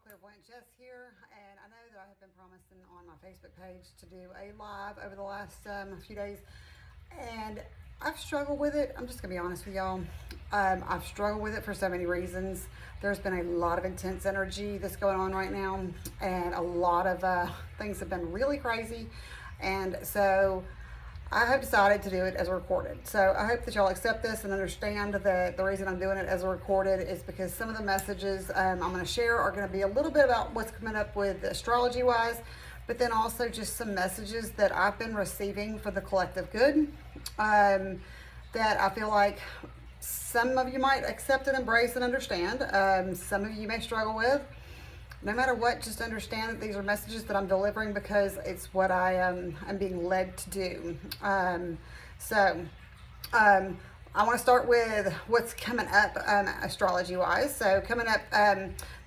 Clairvoyant Jess here, and I know that I have been promising on my Facebook page to do a live over the last few days, and I've struggled with it. I'm just gonna be honest with y'all. I've struggled with it for so many reasons. There's been a lot of intense energy that's going on right now, and a lot of things have been really crazy, and so I have decided to do it as a recorded. So I hope that y'all accept this and understand that the reason I'm doing it as a recorded is because some of the messages I'm going to share are going to be a little bit about what's coming up with astrology wise, but then also just some messages that I've been receiving for the collective good that I feel like some of you might accept and embrace and understand. Some of you may struggle with. No matter what, just understand that these are messages that I'm delivering because it's what I'm being led to do. I want to start with what's coming up astrology-wise. So coming up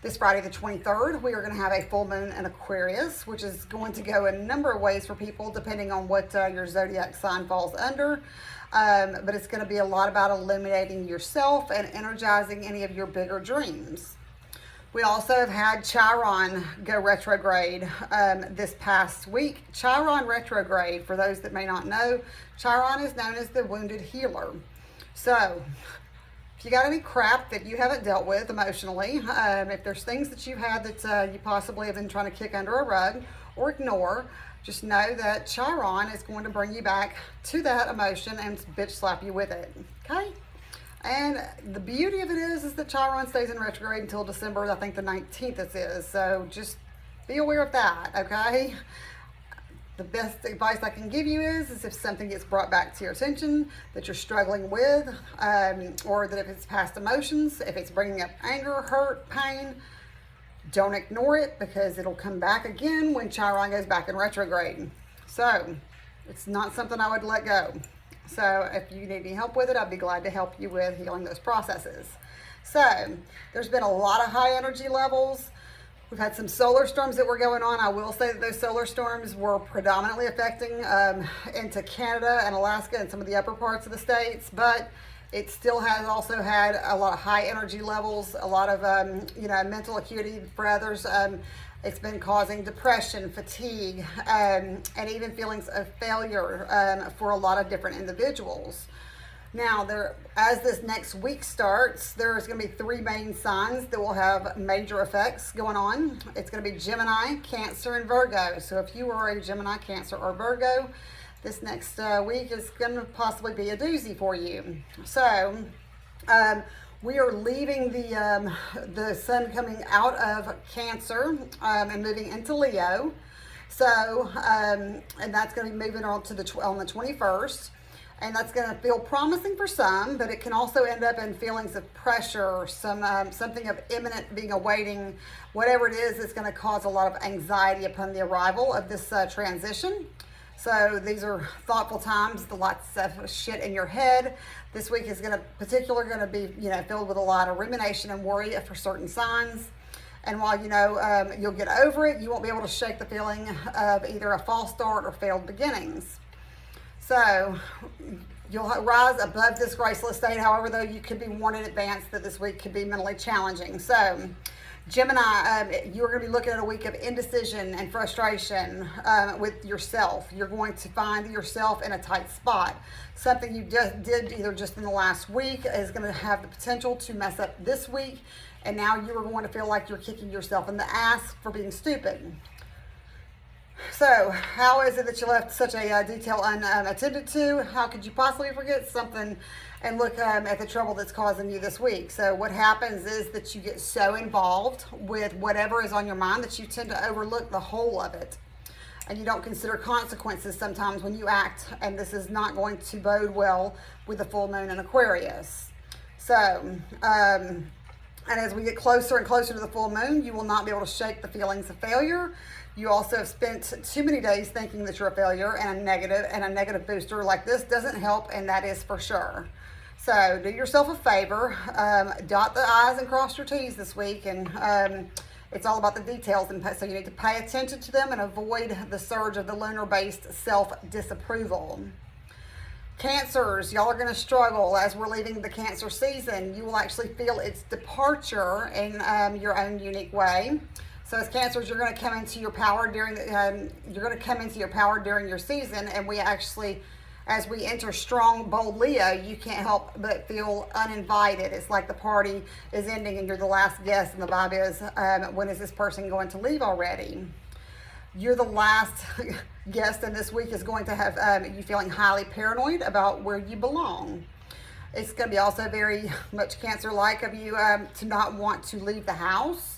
this Friday the 23rd, we are going to have a full moon in Aquarius, which is going to go a number of ways for people depending on what your zodiac sign falls under. But it's going to be a lot about illuminating yourself and energizing any of your bigger dreams. We also have had Chiron go retrograde this past week. Chiron retrograde, for those that may not know, Chiron is known as the wounded healer. So, if you got any crap that you haven't dealt with emotionally, if there's things that you've had that you possibly have been trying to kick under a rug or ignore, just know that Chiron is going to bring you back to that emotion and bitch slap you with it. Okay? And the beauty of it is that Chiron stays in retrograde until December, I think the 19th it is. So just be aware of that, okay? The best advice I can give you is if something gets brought back to your attention that you're struggling with, or that if it's past emotions, if it's bringing up anger, hurt, pain, don't ignore it because it'll come back again when Chiron goes back in retrograde. So it's not something I would let go. So if you need any help with it, I'd be glad to help you with healing those processes. So there's been a lot of high energy levels. We've had some solar storms that were going on. I will say that those solar storms were predominantly affecting into Canada and Alaska and some of the upper parts of the states, but it still has also had a lot of high energy levels, a lot of mental acuity for others. It's been causing depression, fatigue, and even feelings of failure for a lot of different individuals. Now, as this next week starts, there's going to be three main signs that will have major effects going on. It's going to be Gemini, Cancer, and Virgo. So if you are a Gemini, Cancer, or Virgo, this next week is going to possibly be a doozy for you. So, we are leaving the sun coming out of Cancer and moving into Leo. So, and that's going to be moving on to on the 21st. And that's going to feel promising for some, but it can also end up in feelings of pressure or something of imminent being awaiting. Whatever it is, it's going to cause a lot of anxiety upon the arrival of this transition. So these are thoughtful times, lots of shit in your head. This week is going to be, filled with a lot of rumination and worry for certain signs. And while you'll get over it, you won't be able to shake the feeling of either a false start or failed beginnings. So you'll rise above this graceless state. However, though, you could be warned in advance that this week could be mentally challenging. So Gemini, you're going to be looking at a week of indecision and frustration with yourself. You're going to find yourself in a tight spot. Something you just did either just in the last week is going to have the potential to mess up this week. And now you are going to feel like you're kicking yourself in the ass for being stupid. So, how is it that you left such a detail unattended to? How could you possibly forget something and look at the trouble that's causing you this week? So, what happens is that you get so involved with whatever is on your mind that you tend to overlook the whole of it. And you don't consider consequences sometimes when you act, and this is not going to bode well with the full moon in Aquarius. So, and as we get closer and closer to the full moon, you will not be able to shake the feelings of failure. You also have spent too many days thinking that you're a failure, and a negative booster like this doesn't help, and that is for sure. So do yourself a favor, dot the I's and cross your T's this week, and it's all about the details, and so you need to pay attention to them and avoid the surge of the lunar-based self-disapproval. Cancers, y'all are going to struggle as we're leaving the Cancer season. You will actually feel its departure in your own unique way. So as Cancers, you're going to come into your power during your season, and we actually, as we enter strong, bold Leo, you can't help but feel uninvited. It's like the party is ending and you're the last guest, and the vibe is, when is this person going to leave already? You're the last guest, and this week is going to have you feeling highly paranoid about where you belong. It's going to be also very much Cancer-like of you to not want to leave the house,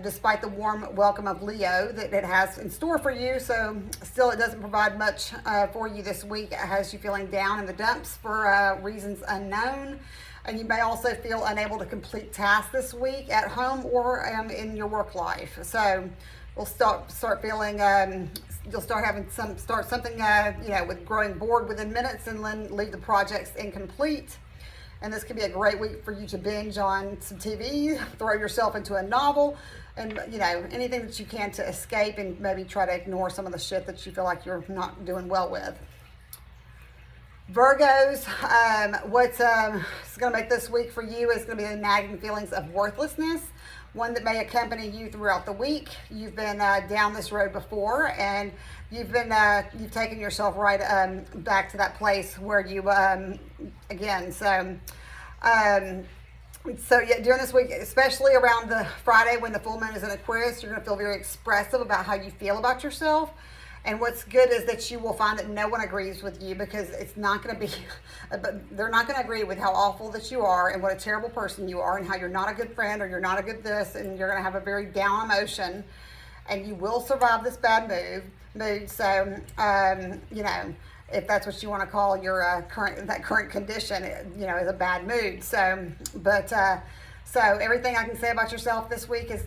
despite the warm welcome of Leo that it has in store for you. So still, it doesn't provide much for you this week. It has you feeling down in the dumps for reasons unknown. And you may also feel unable to complete tasks this week at home or in your work life. So we'll start feeling, you'll start having something, with growing bored within minutes, and then leave the projects incomplete. And this can be a great week for you to binge on some TV, throw yourself into a novel, and anything that you can to escape and maybe try to ignore some of the shit that you feel like you're not doing well with. Virgos, what's going to make this week for you is going to be the nagging feelings of worthlessness, one that may accompany you throughout the week. You've been down this road before, and you've taken yourself right back to that place where you again. So yeah, during this week, especially around the Friday when the full moon is in Aquarius, you're going to feel very expressive about how you feel about yourself. And what's good is that you will find that no one agrees with you, because it's not going to be, they're not going to agree with how awful that you are and what a terrible person you are and how you're not a good friend or you're not a good this, and you're going to have a very down emotion, and you will survive this bad mood. So, if that's what you want to call your current condition, is a bad mood. So, so everything I can say about yourself this week is,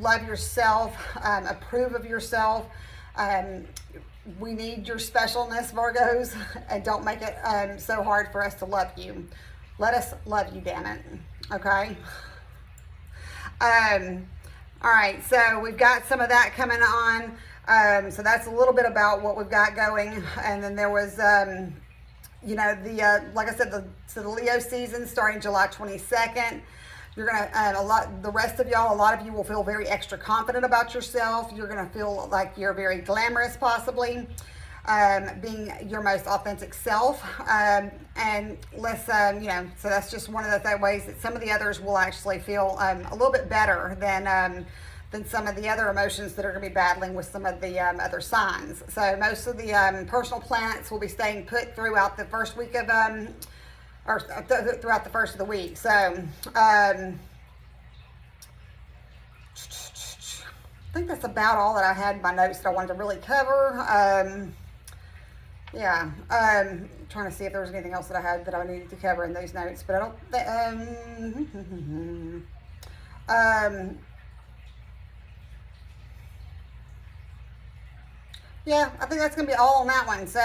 love yourself, approve of yourself. We need your specialness, Virgos, and don't make it so hard for us to love you. Let us love you, damn it. Okay? All right, so we've got some of that coming on. So that's a little bit about what we've got going. And then there was, like I said, the Leo season starting July 22nd. You're going to, the rest of y'all, a lot of you will feel very extra confident about yourself. You're going to feel like you're very glamorous, possibly, being your most authentic self. And less, so that's just one of the ways that some of the others will actually feel a little bit better than some of the other emotions that are going to be battling with some of the other signs. So most of the personal planets will be staying put throughout the first week of, throughout the first of the week. So, I think that's about all that I had in my notes that I wanted to really cover. Trying to see if there was anything else that I had that I needed to cover in those notes, but I don't think, yeah, I think that's going to be all on that one. So,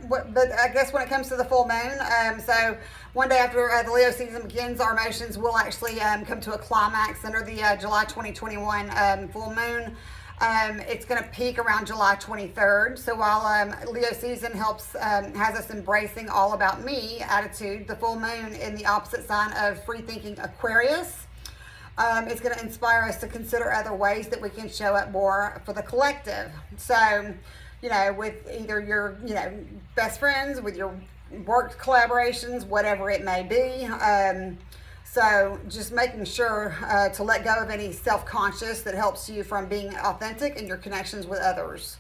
but I guess when it comes to the full moon, so one day after the Leo season begins, our emotions will actually come to a climax under the July 2021 full moon. It's going to peak around July 23rd. So while Leo season has us embracing all about me attitude, the full moon in the opposite sign of free thinking Aquarius, it's going to inspire us to consider other ways that we can show up more for the collective. So, with either your, best friends, with your work collaborations, whatever it may be. So just making sure to let go of any self-conscious that helps you from being authentic in your connections with others.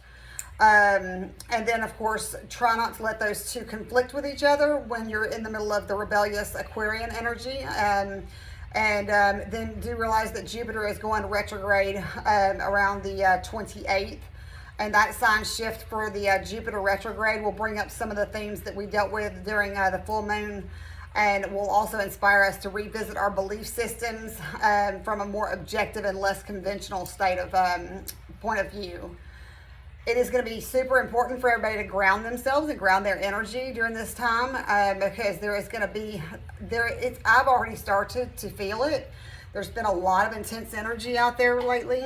And then, of course, try not to let those two conflict with each other when you're in the middle of the rebellious Aquarian energy. And then do realize that Jupiter is going retrograde around the 28th. And that sign shift for the Jupiter retrograde will bring up some of the themes that we dealt with during the full moon, and will also inspire us to revisit our belief systems from a more objective and less conventional state of point of view. It is going to be super important for everybody to ground themselves and ground their energy during this time, because there is going to be, I've already started to feel it. There's been a lot of intense energy out there lately,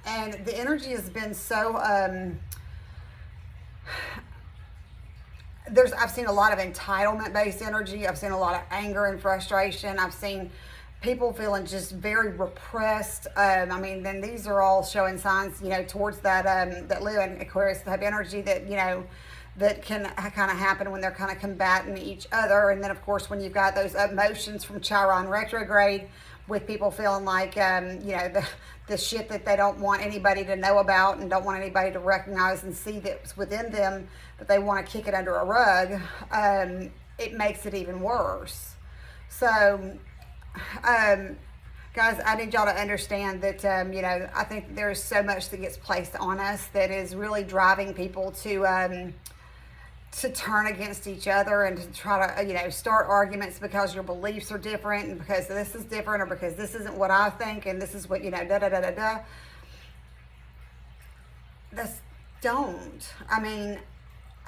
and the energy has been so, I've seen a lot of entitlement-based energy. I've seen a lot of anger and frustration. I've seen people feeling just very repressed. I mean, then these are all showing signs, towards that that Leo and Aquarius type energy that that can kind of happen when they're kind of combating each other. And then of course when you've got those emotions from Chiron retrograde, with people feeling like the shit that they don't want anybody to know about and don't want anybody to recognize and see that's within them, that they want to kick it under a rug, it makes it even worse. So guys, I need y'all to understand that I think there's so much that gets placed on us that is really driving people to turn against each other and to try to start arguments because your beliefs are different and because this is different or because this isn't what I think and this is what da da da da da. Don't. I mean,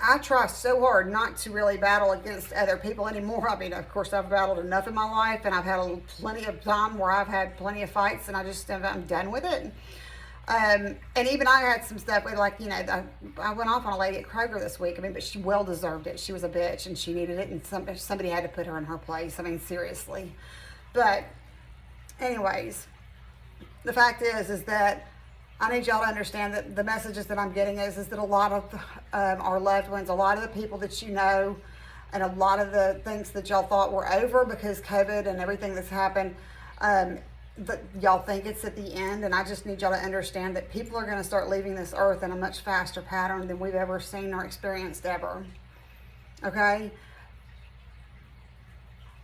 I try so hard not to really battle against other people anymore. I mean, of course, I've battled enough in my life, and I've had plenty of time where I've had plenty of fights, and I'm done with it. And even I had some stuff with, like, I went off on a lady at Kroger this week. I mean, but she well deserved it. She was a bitch, and she needed it, and somebody had to put her in her place. I mean, seriously. But anyways, the fact is that I need y'all to understand that the messages that I'm getting is that a lot of our loved ones, a lot of the people that and a lot of the things that y'all thought were over because COVID and everything that's happened, that y'all think it's at the end. And I just need y'all to understand that people are going to start leaving this earth in a much faster pattern than we've ever seen or experienced ever. Okay?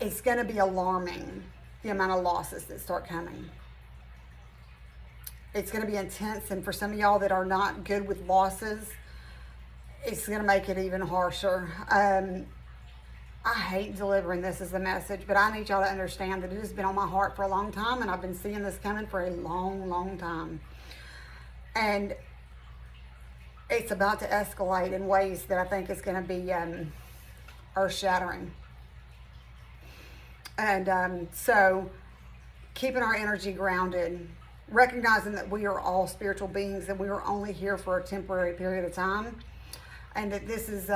It's going to be alarming, the amount of losses that start coming. It's going to be intense, and for some of y'all that are not good with losses, it's going to make it even harsher. I hate delivering this as a message, but I need y'all to understand that it has been on my heart for a long time, and I've been seeing this coming for a long, long time. And it's about to escalate in ways that I think is going to be earth-shattering. And so keeping our energy grounded, recognizing that we are all spiritual beings and we are only here for a temporary period of time, and that this is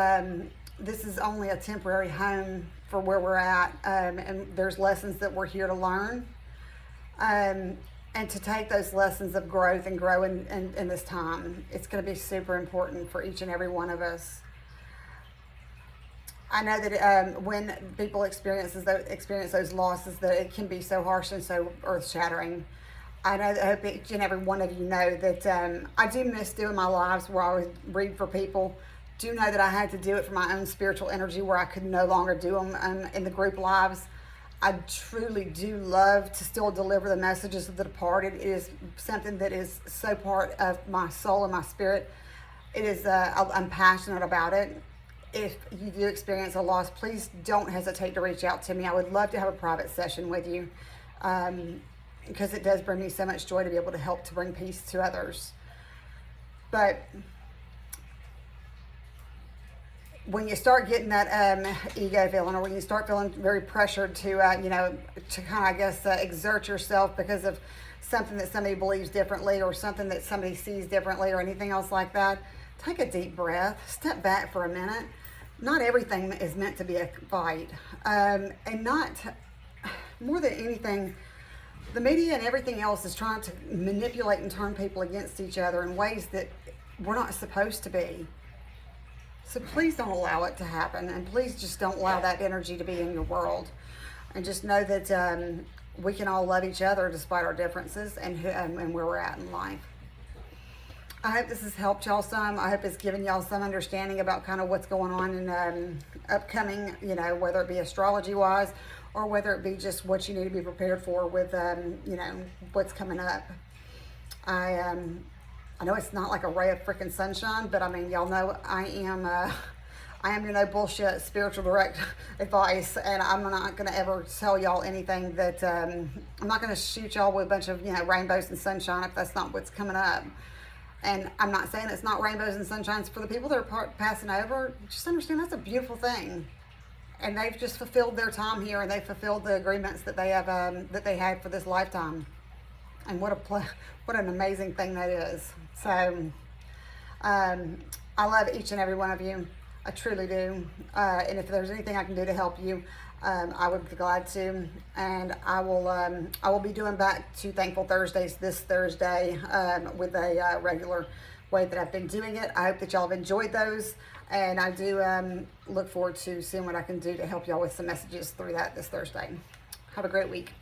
only a temporary home for where we're at, and there's lessons that we're here to learn, and to take those lessons of growth and grow in this time. It's going to be super important for each and every one of us. I know that when people experience those losses, that it can be so harsh and so earth-shattering. I hope each and every one of you know that I do miss doing my lives where I would read for people. Do know that I had to do it for my own spiritual energy, where I could no longer do them in the group lives. I truly do love to still deliver the messages of the departed. It is something that is so part of my soul and my spirit. It is, I'm passionate about it. If you do experience a loss, please don't hesitate to reach out to me. I would love to have a private session with you. Because it does bring me so much joy to be able to help to bring peace to others. But when you start getting that ego feeling, or when you start feeling very pressured to kind of, I guess, exert yourself because of something that somebody believes differently, or something that somebody sees differently, or anything else like that, take a deep breath, step back for a minute. Not everything is meant to be a fight, and not more than anything. The media and everything else is trying to manipulate and turn people against each other in ways that we're not supposed to be. So please don't allow it to happen, and please just don't allow that energy to be in your world. And just know that we can all love each other despite our differences and where we're at in life. I hope this has helped y'all some. I hope it's given y'all some understanding about kind of what's going on in upcoming, whether it be astrology-wise, or whether it be just what you need to be prepared for with, what's coming up. I know it's not like a ray of freaking sunshine, but I mean, y'all know I am your no bullshit spiritual direct advice, and I'm not going to ever tell y'all anything that, I'm not going to shoot y'all with a bunch of, rainbows and sunshine if that's not what's coming up. And I'm not saying it's not rainbows and sunshines for the people that are passing over. Just understand that's a beautiful thing. And they've just fulfilled their time here, and they've fulfilled the agreements that they have that they had for this lifetime. And what an amazing thing that is. So I love each and every one of you. I truly do. And if there's anything I can do to help you, I would be glad to, and I will be doing back to Thankful Thursdays this Thursday with a regular way that I've been doing it. I hope that y'all have enjoyed those, and I do look forward to seeing what I can do to help y'all with some messages through that this Thursday. Have a great week.